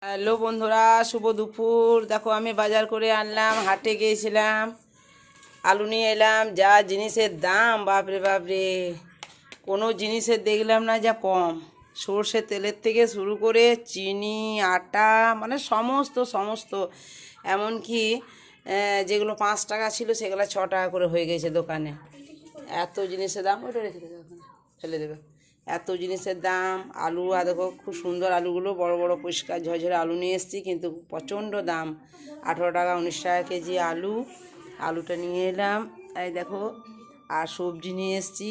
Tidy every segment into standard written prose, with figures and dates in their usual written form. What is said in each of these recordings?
Hello বন্ধুরা, শুভ দুপুর। দেখো আমি বাজার করে আনলাম, হাটে গিয়েছিলাম, আলু নিয়ে এলাম। যা জিনিসের দাম, বাপরে বাপরে, কোনো জিনিসের দেখলাম না যা কম। সর্ষে তেলের থেকে শুরু করে চিনি, আটা, মানে সমস্ত সমস্ত, এমনকি যেগুলো 5 টাকা ছিল সেগুলো 6 টাকা করে হয়ে গেছে দোকানে। এত জিনিসের দাম। ওটা রেখে দেবে, ওখানে ফেলে দেবে। এত জিনিসের দাম। আলু আর দেখো, খুব সুন্দর আলুগুলো, বড় বড় পরিষ্কার ঝরঝরে আলু নিয়ে এসেছি, কিন্তু প্রচণ্ড দাম। 18 টাকা 19 টাকা কেজি আলু। আলুটা নিয়ে এলাম, এই দেখো। আর সবজি নিয়ে এসেছি,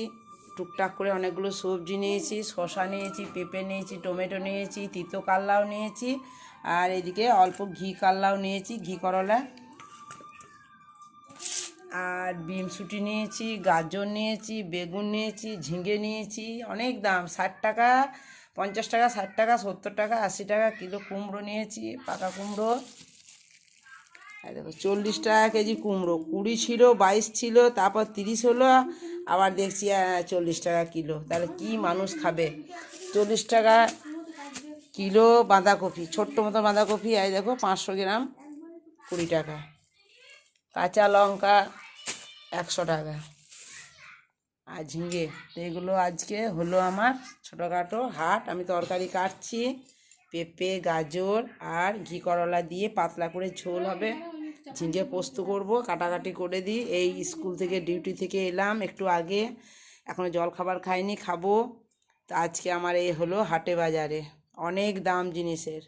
টুকটাক করে অনেকগুলো সবজি নিয়েছি। শসা নিয়েছি, পেঁপে নিয়েছি, টমেটো নিয়েছি, তিতো কাল্লাও নিয়েছি, আর এদিকে অল্প ঘি কাল্লাও নিয়েছি, ঘি করলা। আর বিমসুটি নিয়েছি, গাজর নিয়েছি, বেগুন নিয়েছি, ঝিঙে নিয়েছি। অনেক দাম, 60 টাকা, 50 টাকা, 60 টাকা, 70 টাকা, 80 টাকা কিলো। কুমড়ো নিয়েছি, পাকা কুমড়ো। আর দেখো 40 টাকা কেজি কুমড়ো। 20 ছিল, 22 ছিল, তারপর 30 হলো, আবার দেখছি 40 টাকা কিলো। তাহলে কি মানুষ খাবে? 40 টাকা কিলো বাঁধাকপি, ছোট্ট মতো বাঁধাকপি। এই দেখো 500 গ্রাম 20 টাকা। কাঁচা লঙ্কা 100 টাকা। আর ঝিঙে। তো এগুলো আজকে হলো আমার ছোটোখাটো হাট। আমি তরকারি কাটছি, পেঁপে, গাজর আর ঘি করলা দিয়ে পাতলা করে ঝোল হবে। ঝিঙে পোস্ত করব, কাটাকাটি করে দিই। এই স্কুল থেকে, ডিউটি থেকে এলাম একটু আগে, এখনও জল খাবার খাইনি, খাবো। তো আজকে আমার এই হলো হাটে বাজারে, অনেক দাম জিনিসের।